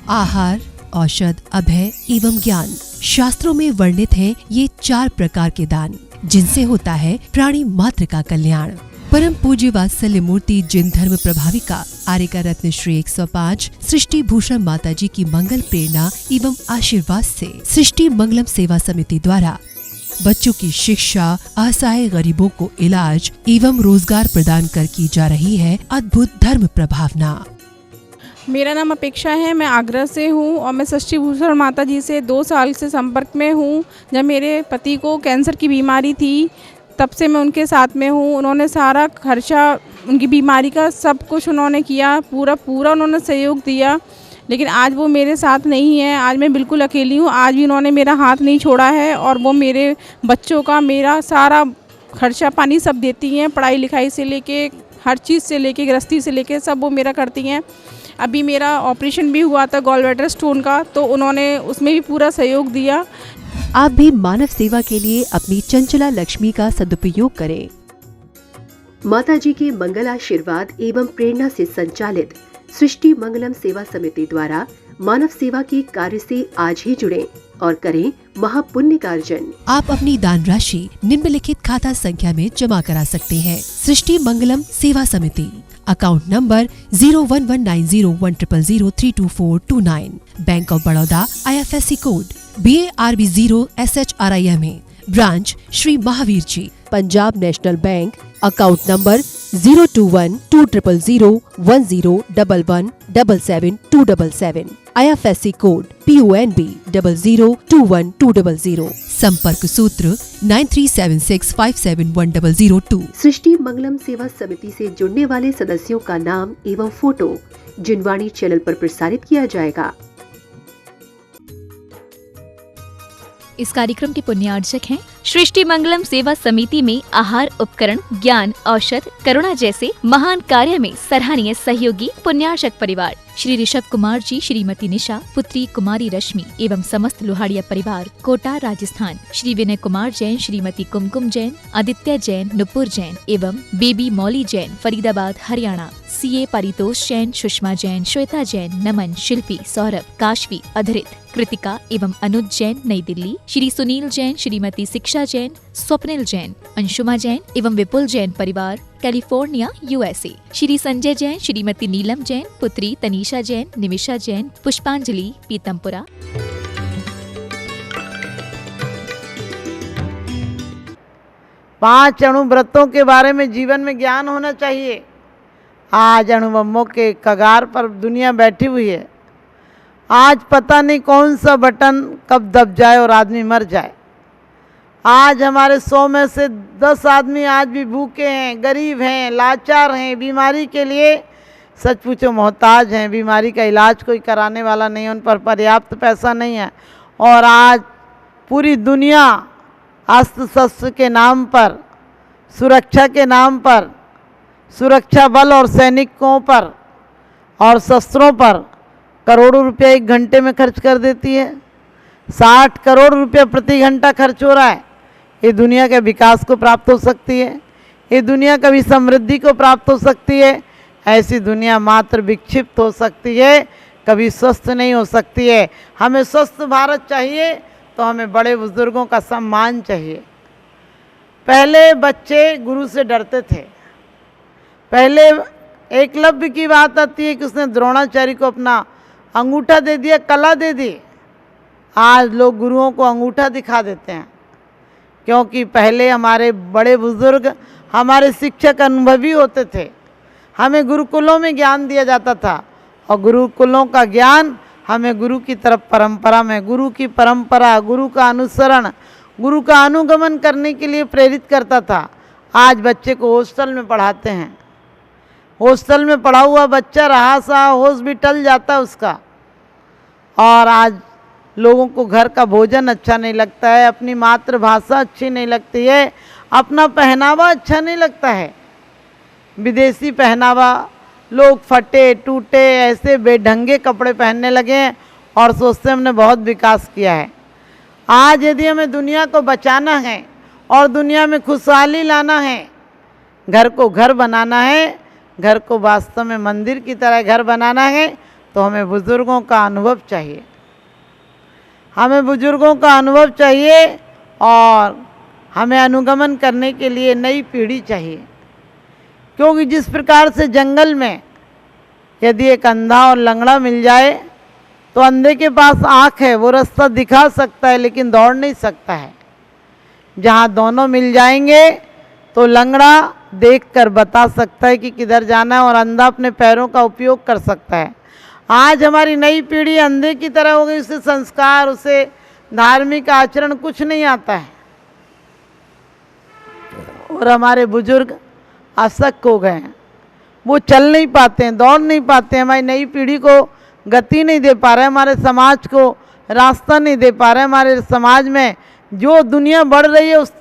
आहार, औषध, अभय एवं ज्ञान। शास्त्रों में वर्णित हैं ये 4 प्रकार के दान, जिनसे होता है प्राणी मात्र का कल्याण। परम पूज्य वात्सल्य मूर्ति जिन धर्म प्रभाविका आर्यका रत्न श्री 105 सृष्टि भूषण माता जी की मंगल प्रेरणा एवं आशीर्वाद से सृष्टि मंगलम सेवा समिति द्वारा बच्चों की शिक्षा, असहाय गरीबों को इलाज एवं रोजगार प्रदान कर की जा रही है अद्भुत धर्म प्रभावना। मेरा नाम अपेक्षा है, मैं आगरा से हूँ और मैं सृष्टि भूषण माता जी से 2 साल से संपर्क में हूँ। जब मेरे पति को कैंसर की बीमारी थी तब से मैं उनके साथ में हूँ। उन्होंने सारा खर्चा उनकी बीमारी का सब कुछ उन्होंने किया, पूरा उन्होंने सहयोग दिया। लेकिन आज वो मेरे साथ नहीं है, आज मैं बिल्कुल अकेली हूँ। आज भी उन्होंने मेरा हाथ नहीं छोड़ा है और वो मेरे बच्चों का मेरा सारा खर्चा पानी सब देती हैं, पढ़ाई लिखाई से लेके हर चीज़ से लेके गृहस्थी से लेके सब वो मेरा करती हैं। अभी मेरा ऑपरेशन भी हुआ था गॉलब्लैडर स्टोन का, तो उन्होंने उसमें भी पूरा सहयोग दिया। आप भी मानव सेवा के लिए अपनी चंचला लक्ष्मी का सदुपयोग करें। माता जी के मंगल आशीर्वाद एवं प्रेरणा से संचालित सृष्टि मंगलम सेवा समिति द्वारा मानव सेवा के कार्य से आज ही जुड़ें और करें महापुण्य का अर्जन। आप अपनी दान राशि निम्नलिखित खाता संख्या में जमा करा सकते हैं। सृष्टि Mangalam Seva Samiti, account number 01190100032429, bank of Baroda, IFSC code BARB 0 SHRIMA, branch Shri Mahavir ji, Punjab national bank, account number 021200101177 IFSC code PONB 0021200, संपर्क सूत्र 9376571002। सृष्टि मंगलम सेवा समिति से जुड़ने वाले सदस्यों का नाम एवं फोटो जिनवाणी चैनल पर प्रसारित किया जाएगा। इस कार्यक्रम के पुण्यार्जक हैं सृष्टि मंगलम सेवा समिति में आहार उपकरण, ज्ञान, औषध, करुणा जैसे महान कार्य में सराहनीय सहयोगी पुण्यार्जक परिवार श्री ऋषभ कुमार जी, श्रीमती निशा, पुत्री कुमारी रश्मि एवं समस्त लोहाड़िया परिवार, कोटा, राजस्थान। श्री विनय कुमार जैन, श्रीमती कुमकुम जैन, आदित्य जैन, नुपुर जैन एवं बेबी मौली जैन, फरीदाबाद, हरियाणा। CA परितोष जैन, सुषमा जैन, श्वेता जैन, नमन, शिल्पी, सौरभ, काशवी, अधरित, कृतिका एवं अनुज जैन, नई दिल्ली। श्री सुनील जैन, श्रीमती शिक्षा जैन, स्वप्निल जैन, अंशुमा जैन एवं विपुल जैन परिवार, कैलिफोर्निया, USA। श्री संजय जैन, श्रीमती नीलम जैन, पुत्री तनीषा जैन, निमिषा जैन, पुष्पांजलि, पीतमपुरा। पांच अणुव्रतों के बारे में जीवन में ज्ञान होना चाहिए। आज अणुबम्बों के कगार पर दुनिया बैठी हुई है। आज पता नहीं कौन सा बटन कब दब जाए और आदमी मर जाए। आज हमारे 100 में से 10 आदमी आज भी भूखे हैं, गरीब हैं, लाचार हैं, बीमारी के लिए सच पूछो मोहताज हैं। बीमारी का इलाज कोई कराने वाला नहीं है, उन पर पर्याप्त पैसा नहीं है। और आज पूरी दुनिया अस्त्र शस्त्र के नाम पर, सुरक्षा के नाम पर, सुरक्षा बल और सैनिकों पर और शस्त्रों पर करोड़ों रुपए 1 घंटे में खर्च कर देती है। 60 करोड़ रुपए प्रति घंटा खर्च हो रहा है। ये दुनिया के विकास को प्राप्त हो सकती है, ये दुनिया कभी समृद्धि को प्राप्त हो सकती है। ऐसी दुनिया मात्र विक्षिप्त हो सकती है, कभी स्वस्थ नहीं हो सकती है। हमें स्वस्थ भारत चाहिए तो हमें बड़े बुजुर्गों का सम्मान चाहिए। पहले बच्चे गुरु से डरते थे। पहले एकलव्य की बात आती है कि उसने द्रोणाचार्य को अपना अंगूठा दे दिया, कला दे दी। आज लोग गुरुओं को अंगूठा दिखा देते हैं, क्योंकि पहले हमारे बड़े बुजुर्ग, हमारे शिक्षक अनुभवी होते थे। हमें गुरुकुलों में ज्ञान दिया जाता था और गुरुकुलों का ज्ञान हमें गुरु की तरफ परंपरा में, गुरु की परंपरा, गुरु का अनुसरण, गुरु का अनुगमन करने के लिए प्रेरित करता था। आज बच्चे को हॉस्टल में पढ़ाते हैं। हॉस्टल में पढ़ा हुआ बच्चा रहा सा होश भी टल जाता उसका। और आज लोगों को घर का भोजन अच्छा नहीं लगता है, अपनी मातृभाषा अच्छी नहीं लगती है, अपना पहनावा अच्छा नहीं लगता है। विदेशी पहनावा, लोग फटे टूटे ऐसे बेढंगे कपड़े पहनने लगे हैं और सोचते हमने बहुत विकास किया है। आज यदि हमें दुनिया को बचाना है और दुनिया में खुशहाली लाना है, घर को घर बनाना है, घर को वास्तव में मंदिर की तरह घर बनाना है, तो हमें बुज़ुर्गों का अनुभव चाहिए, हमें बुज़ुर्गों का अनुभव चाहिए और हमें अनुगमन करने के लिए नई पीढ़ी चाहिए। क्योंकि जिस प्रकार से जंगल में यदि एक अंधा और लंगड़ा मिल जाए तो अंधे के पास आँख है, वो रास्ता दिखा सकता है लेकिन दौड़ नहीं सकता है। जहाँ दोनों मिल जाएंगे तो लंगड़ा देखकर बता सकता है कि किधर जाना है और अंधा अपने पैरों का उपयोग कर सकता है। आज हमारी नई पीढ़ी अंधे की तरह हो गई, उसे संस्कार, उसे धार्मिक आचरण कुछ नहीं आता है। और हमारे बुजुर्ग अशक्त हो गए हैं, वो चल नहीं पाते हैं, दौड़ नहीं पाते हैं, हमारी नई पीढ़ी को गति नहीं दे पा रहे, हमारे समाज को रास्ता नहीं दे पा रहे, हमारे समाज में जो दुनिया बढ़ रही है उस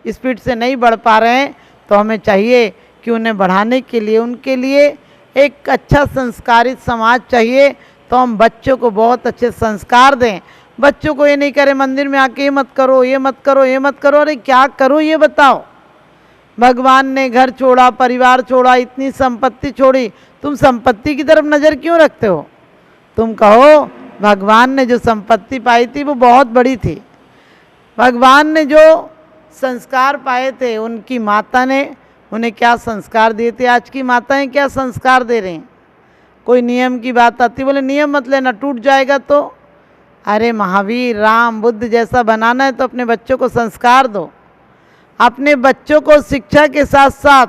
स्पीड से नहीं बढ़ पा रहे हैं। तो हमें चाहिए कि उन्हें बढ़ाने के लिए, उनके लिए एक अच्छा संस्कारित समाज चाहिए। तो हम बच्चों को बहुत अच्छे संस्कार दें, बच्चों को ये नहीं करें मंदिर में आके ये मत करो, ये मत करो, ये मत करो। अरे क्या करो ये बताओ? भगवान ने घर छोड़ा, परिवार छोड़ा, इतनी संपत्ति छोड़ी, तुम संपत्ति की तरफ नज़र क्यों रखते हो? तुम कहो भगवान ने जो संपत्ति पाई थी वो बहुत बड़ी थी, भगवान ने जो संस्कार पाए थे, उनकी माता ने उन्हें क्या संस्कार दिए थे, आज की माताएं क्या संस्कार दे रही हैं? कोई नियम की बात आती, बोले नियम मत लेना, टूट जाएगा तो। अरे महावीर, राम, बुद्ध जैसा बनाना है तो अपने बच्चों को संस्कार दो। अपने बच्चों को शिक्षा के साथ साथ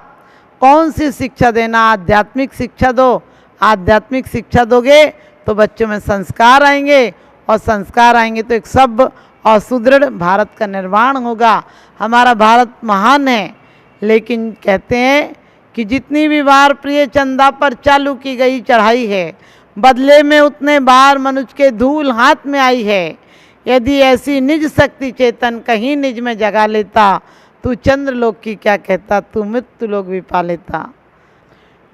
कौन सी शिक्षा देना? आध्यात्मिक शिक्षा दो। आध्यात्मिक शिक्षा दोगे तो बच्चों में संस्कार आएंगे, और संस्कार आएंगे तो एक सभ्य और सुदृढ़ भारत का निर्माण होगा। हमारा भारत महान है, लेकिन कहते हैं कि जितनी भी बार प्रिय चंदा पर चालू की गई चढ़ाई है, बदले में उतने बार मनुष्य के धूल हाथ में आई है। यदि ऐसी निज शक्ति चेतन कहीं निज में जगा लेता, तू चंद्रलोक की क्या कहता, तू मृत्यु लोक भी पा लेता।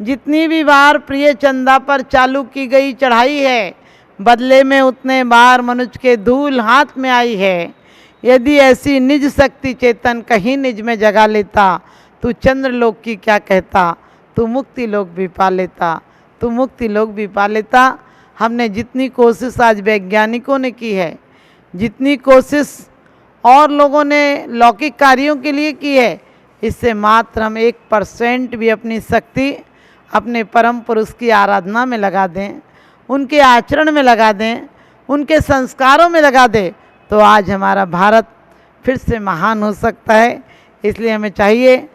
जितनी भी बार प्रिय चंदा पर चालू की गई चढ़ाई है, बदले में उतने बार मनुष्य के धूल हाथ में आई है। यदि ऐसी निज शक्ति चेतन कहीं निज में जगा लेता, तू चंद्रलोक की क्या कहता, तू मुक्ति लोक भी पा लेता, तू मुक्ति लोक भी पा लेता। हमने जितनी कोशिश आज वैज्ञानिकों ने की है, जितनी कोशिश और लोगों ने लौकिक कार्यों के लिए की है, इससे मात्र हम 1% भी अपनी शक्ति अपने परम पुरुष की आराधना में लगा दें, उनके आचरण में लगा दें, उनके संस्कारों में लगा दें, तो आज हमारा भारत फिर से महान हो सकता है। इसलिए हमें चाहिए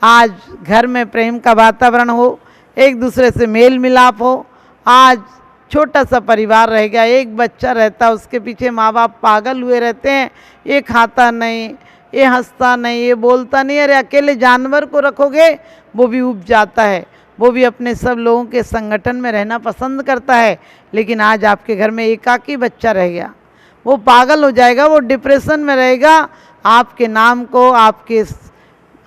आज घर में प्रेम का वातावरण हो, एक दूसरे से मेल मिलाप हो। आज छोटा सा परिवार रह गया, एक बच्चा रहता, उसके पीछे माँ बाप पागल हुए रहते हैं, ये खाता नहीं, ये हंसता नहीं, ये बोलता नहीं। अरे अकेले जानवर को रखोगे वो भी उब जाता है, वो भी अपने सब लोगों के संगठन में रहना पसंद करता है। लेकिन आज आपके घर में एकाकी बच्चा रह गया, वो पागल हो जाएगा, वो डिप्रेशन में रहेगा। आपके नाम को, आपके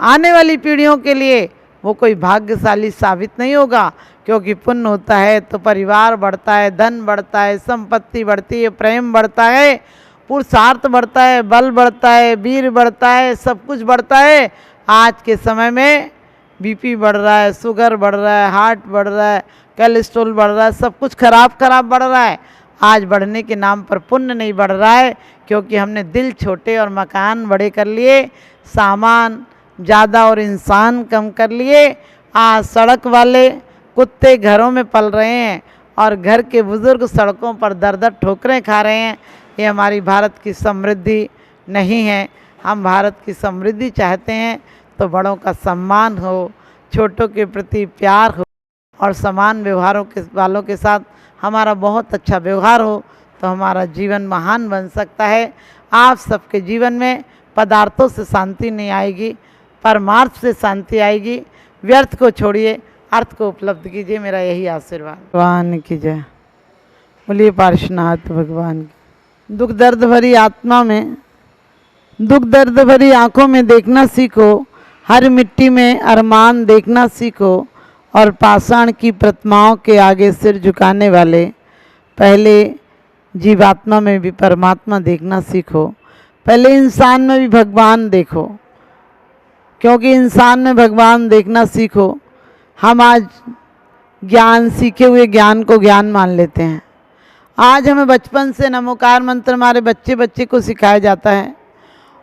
आने वाली पीढ़ियों के लिए वो कोई भाग्यशाली साबित नहीं होगा। क्योंकि पुण्य होता है तो परिवार बढ़ता है, धन बढ़ता है, संपत्ति बढ़ती है, प्रेम बढ़ता है, पुरुषार्थ बढ़ता है, बल बढ़ता है, वीर बढ़ता है, सब कुछ बढ़ता है। आज के समय में बीपी बढ़ रहा है, शुगर बढ़ रहा है, हार्ट बढ़ रहा है, कोलेस्ट्रॉल बढ़ रहा है, सब कुछ खराब बढ़ रहा है। आज बढ़ने के नाम पर पुण्य नहीं बढ़ रहा है, क्योंकि हमने दिल छोटे और मकान बड़े कर लिए, सामान ज़्यादा और इंसान कम कर लिए। आज सड़क वाले कुत्ते घरों में पल रहे हैं और घर के बुज़ुर्ग सड़कों पर दर-दर ठोकरें खा रहे हैं। ये हमारी भारत की समृद्धि नहीं है। हम भारत की समृद्धि चाहते हैं तो बड़ों का सम्मान हो, छोटों के प्रति प्यार हो और समान व्यवहारों के वालों के साथ हमारा बहुत अच्छा व्यवहार हो, तो हमारा जीवन महान बन सकता है। आप सबके जीवन में पदार्थों से शांति नहीं आएगी, परमार्थ से शांति आएगी। व्यर्थ को छोड़िए, अर्थ को उपलब्ध कीजिए। मेरा यही आशीर्वाद। भगवान की जय। बोलिए पार्श्वनाथ भगवान की। दुख दर्द भरी आत्मा में, दुख दर्द भरी आँखों में देखना सीखो, हर मिट्टी में अरमान देखना सीखो, और पाषाण की प्रतिमाओं के आगे सिर झुकाने वाले पहले जीवात्मा में भी परमात्मा देखना सीखो। पहले इंसान में भी भगवान देखो, क्योंकि इंसान में भगवान देखना सीखो। हम आज ज्ञान, सीखे हुए ज्ञान को ज्ञान मान लेते हैं। आज हमें बचपन से नमोकार मंत्र हमारे बच्चे बच्चे को सिखाया जाता है,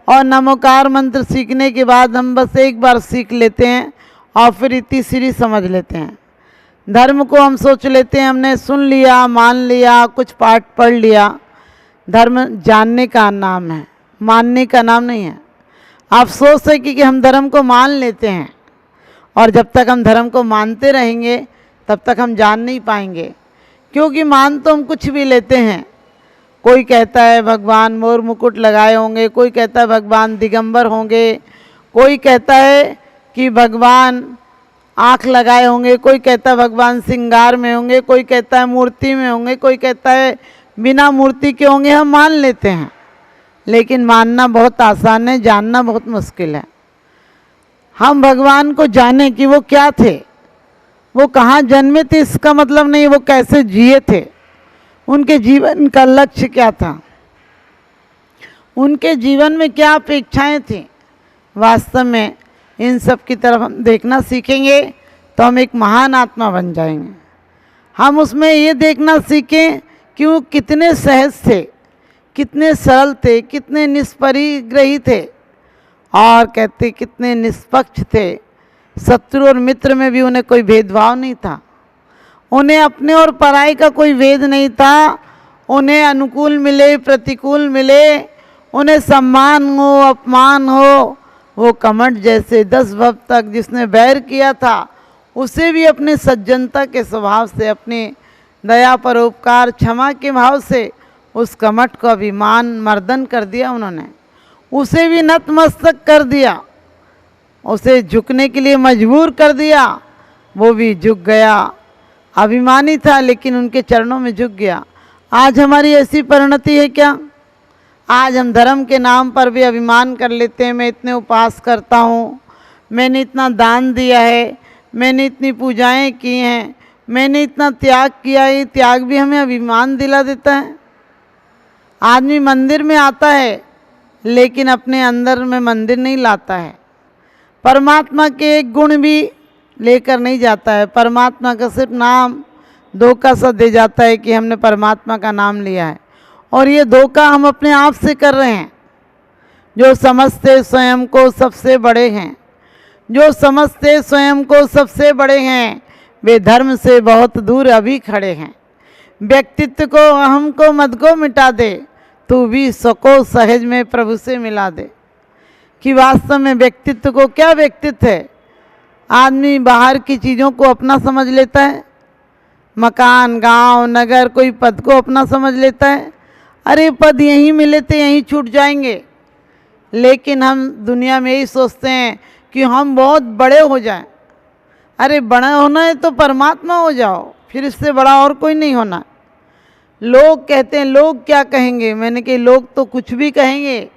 और नमोकार मंत्र सीखने के बाद हम बस एक बार सीख लेते हैं और फिर इतनी सीरी समझ लेते हैं। धर्म को हम सोच लेते हैं हमने सुन लिया, मान लिया, कुछ पाठ पढ़ लिया। धर्म जानने का नाम है, मानने का नाम नहीं है। अफसोस है कि हम धर्म को मान लेते हैं, और जब तक हम धर्म को मानते रहेंगे तब तक हम जान नहीं पाएंगे, क्योंकि मान तो हम कुछ भी लेते हैं। कोई कहता है भगवान मोर मुकुट लगाए होंगे, कोई कहता है भगवान दिगंबर होंगे, कोई कहता है कि भगवान आँख लगाए होंगे, कोई कहता है भगवान श्रृंगार में होंगे, कोई कहता है मूर्ति में होंगे, कोई कहता है बिना मूर्ति के होंगे। हम मान लेते हैं, लेकिन मानना बहुत आसान है, जानना बहुत मुश्किल है। हम भगवान को जाने कि वो क्या थे, वो कहाँ जन्मे थे, इसका मतलब नहीं वो कैसे जिए थे, उनके जीवन का लक्ष्य क्या था, उनके जीवन में क्या अपेक्षाएं थी। वास्तव में इन सब की तरफ हम देखना सीखेंगे तो हम एक महान आत्मा बन जाएंगे। हम उसमें ये देखना सीखें कि वो कितने सहज थे, कितने सरल थे, कितने निष्परिग्रही थे, और कहते कितने निष्पक्ष थे। शत्रु और मित्र में भी उन्हें कोई भेदभाव नहीं था, उन्हें अपने और पराई का कोई भेद नहीं था। उन्हें अनुकूल मिले, प्रतिकूल मिले, उन्हें सम्मान हो, अपमान हो, वो कमठ जैसे 10 भव तक जिसने बैर किया था उसे भी अपने सज्जनता के स्वभाव से, अपनी दया परोपकार क्षमा के भाव से उस कमठ को अभिमान मर्दन कर दिया उन्होंने, उसे भी नतमस्तक कर दिया, उसे झुकने के लिए मजबूर कर दिया। वो भी झुक गया, अभिमानी था लेकिन उनके चरणों में झुक गया। आज हमारी ऐसी परिणति है क्या? आज हम धर्म के नाम पर भी अभिमान कर लेते हैं। मैं इतने उपास करता हूँ, मैंने इतना दान दिया है, मैंने इतनी पूजाएं की हैं, मैंने इतना त्याग किया है। त्याग भी हमें अभिमान दिला देता है। आदमी मंदिर में आता है लेकिन अपने अंदर में मंदिर नहीं लाता है, परमात्मा के एक गुण भी लेकर नहीं जाता है। परमात्मा का सिर्फ नाम धोखा सा दे जाता है कि हमने परमात्मा का नाम लिया है, और ये धोखा हम अपने आप से कर रहे हैं। जो समझते स्वयं को सबसे बड़े हैं, जो समझते स्वयं को सबसे बड़े हैं, वे धर्म से बहुत दूर अभी खड़े हैं। व्यक्तित्व को, अहम को, मद को मिटा दे, तू भी सको सहज में प्रभु से मिला दे। कि वास्तव में व्यक्तित्व को, क्या व्यक्तित्व है? आदमी बाहर की चीज़ों को अपना समझ लेता है, मकान, गांव, नगर, कोई पद को अपना समझ लेता है। अरे पद यहीं मिले थे, यहीं छूट जाएंगे। लेकिन हम दुनिया में यही सोचते हैं कि हम बहुत बड़े हो जाएं। अरे बड़ा होना है तो परमात्मा हो जाओ, फिर इससे बड़ा और कोई नहीं होना। लोग कहते हैं लोग क्या कहेंगे, मैंने कहा लोग तो कुछ भी कहेंगे,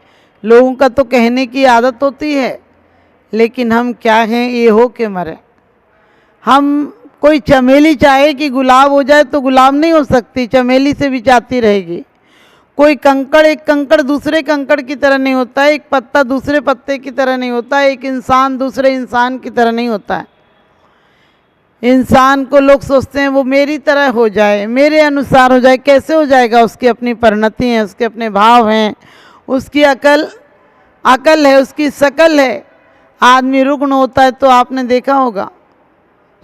लोगों का तो कहने की आदत होती है, लेकिन हम क्या हैं ये हो के मरे। हम कोई चमेली चाहे कि गुलाब हो जाए तो गुलाब नहीं हो सकती, चमेली से भी जाती रहेगी। कोई कंकड़, एक कंकड़ दूसरे कंकड़ की तरह नहीं होता है, एक पत्ता दूसरे पत्ते की तरह नहीं होता है, एक इंसान दूसरे इंसान की तरह नहीं होता है। इंसान को लोग सोचते हैं वो मेरी तरह हो जाए, मेरे अनुसार हो जाए। कैसे हो जाएगा? उसकी अपनी परिणति है, उसके अपने भाव हैं, उसकी अकल है, उसकी शकल है। आदमी रुग्ण होता है तो आपने देखा होगा,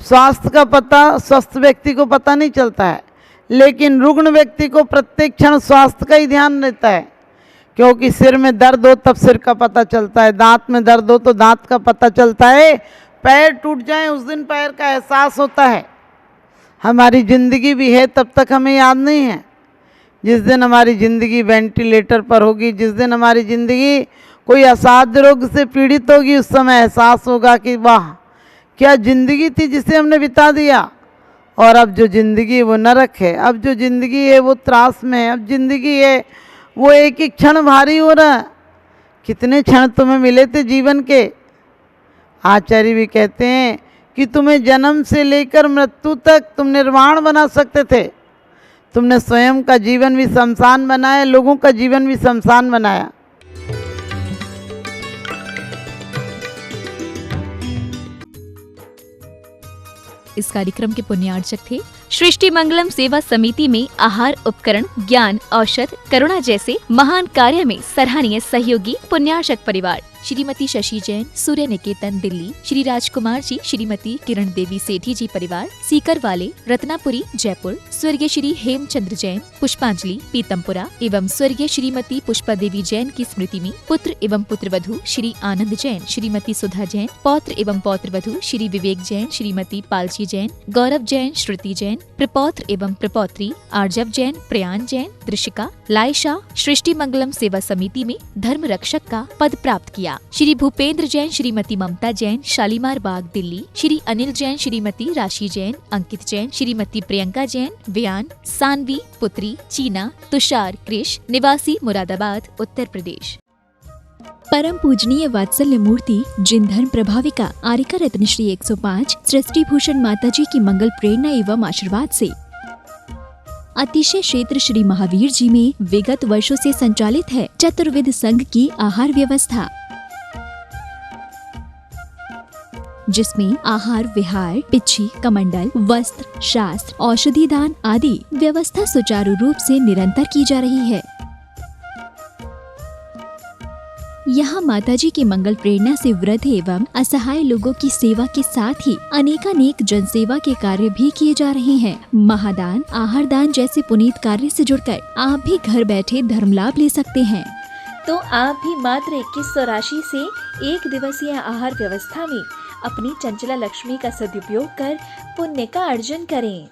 स्वास्थ्य का पता स्वस्थ व्यक्ति को पता नहीं चलता है, लेकिन रुग्ण व्यक्ति को प्रत्येक क्षण स्वास्थ्य का ही ध्यान रहता है। क्योंकि सिर में दर्द हो तब सिर का पता चलता है, दांत में दर्द हो तो दांत का पता चलता है, पैर टूट जाए उस दिन पैर का एहसास होता है। हमारी ज़िंदगी भी है तब तक हमें याद नहीं है। जिस दिन हमारी ज़िंदगी वेंटिलेटर पर होगी, जिस दिन हमारी ज़िंदगी कोई असाध्य रोग से पीड़ित होगी, उस समय एहसास होगा कि वाह क्या ज़िंदगी थी जिसे हमने बिता दिया। और अब जो ज़िंदगी वो नरक है, अब जो ज़िंदगी है वो त्रास में है, अब ज़िंदगी है वो एक एक क्षण भारी हो रहा है। कितने क्षण तुम्हें मिले थे जीवन के? आचार्य भी कहते हैं कि तुम्हें जन्म से लेकर मृत्यु तक तुम निर्वाण बना सकते थे। तुमने स्वयं का जीवन भी शमशान बनाया, लोगों का जीवन भी शमशान बनाया। इस कार्यक्रम के पुण्यार्चक थे सृष्टि मंगलम सेवा समिति में आहार उपकरण, ज्ञान, औषध, करुणा जैसे महान कार्य में सराहनीय सहयोगी पुण्यार्चक परिवार श्रीमती शशि जैन, सूर्य निकेतन दिल्ली, श्री राजकुमार जी, श्रीमती किरण देवी सेठी जी परिवार सीकर वाले, रत्नापुरी जयपुर, स्वर्गीय श्री हेमचंद्र जैन, पुष्पांजलि पीतमपुरा एवं स्वर्गीय श्रीमती पुष्पा देवी जैन की स्मृति में पुत्र एवं पुत्रवधू श्री आनंद जैन, श्रीमती सुधा जैन, पौत्र एवं पौत्रवधू श्री विवेक जैन, श्रीमती पालची जैन, गौरव जैन, श्रुति जैन, प्रपौत्र एवं प्रपौत्री आर्जव जैन, प्रयान जैन, दृशिका, लायशा सृष्टि मंगलम सेवा समिति में धर्म रक्षक का पद प्राप्त किया। श्री भूपेंद्र जैन, श्रीमती ममता जैन, शालीमार बाग दिल्ली, श्री अनिल जैन, श्रीमती राशि जैन, अंकित जैन, श्रीमती प्रियंका जैन, व्यान, सानवी पुत्री, चीना, तुषार कृष, निवासी मुरादाबाद उत्तर प्रदेश। परम पूजनीय वात्सल्य मूर्ति जिन धर्म प्रभाविका आरिका रत्नश्री 105 सृष्टि भूषण माता जी की मंगल प्रेरणा एवं आशीर्वाद से अतिशय क्षेत्र श्री महावीर जी में विगत वर्षों से संचालित है चतुर्विध संघ की आहार व्यवस्था, जिसमें आहार विहार, पिच्छी, कमंडल, वस्त्र, शास्त्र, औषधि दान आदि व्यवस्था सुचारू रूप से निरंतर की जा रही है। यहाँ माताजी की मंगल प्रेरणा से वृद्ध एवं असहाय लोगों की सेवा के साथ ही अनेकानेक जनसेवा के कार्य भी किए जा रहे हैं। महादान, आहार दान जैसे पुनीत कार्य से जुड़कर आप भी घर बैठे धर्म लाभ ले सकते हैं। तो आप भी मात्र 2100 राशि से एक दिवसीय आहार व्यवस्था में अपनी चंचला लक्ष्मी का सदुपयोग कर पुण्य का अर्जन करें।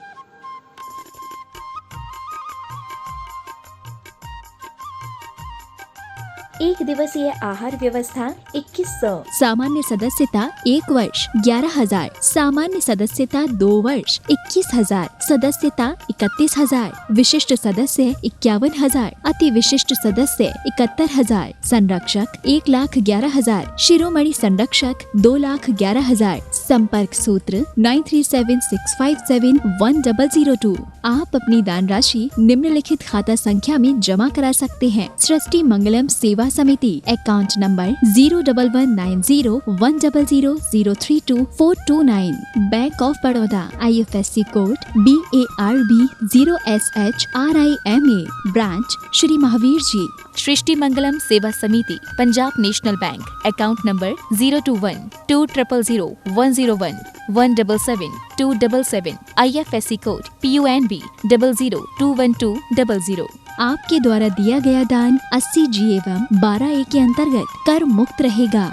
एक दिवसीय आहार व्यवस्था 2100। सामान्य सदस्यता 1 वर्ष 11,000, सामान्य सदस्यता 2 वर्ष 21,000, सदस्यता 31,000, विशिष्ट सदस्य 51,000, अति विशिष्ट सदस्य 71,000, संरक्षक 1,11,000, शिरोमणि संरक्षक 2,11,000। संपर्क सूत्र 9376571002। आप अपनी दान राशि निम्नलिखित खाता संख्या में जमा करा सकते हैं। सृष्टि Mangalam Seva Samiti, account number 011901000032429, bank of Baroda, IFSC code BARB 0SHRIMA, branch Shri Mahavir ji. Srishti Mangalam Seva Samiti, Punjab national bank, account number 021200101 177 IFSC code PUNB 0021200। आपके द्वारा दिया गया दान 80G एवं 12A के अंतर्गत कर मुक्त रहेगा।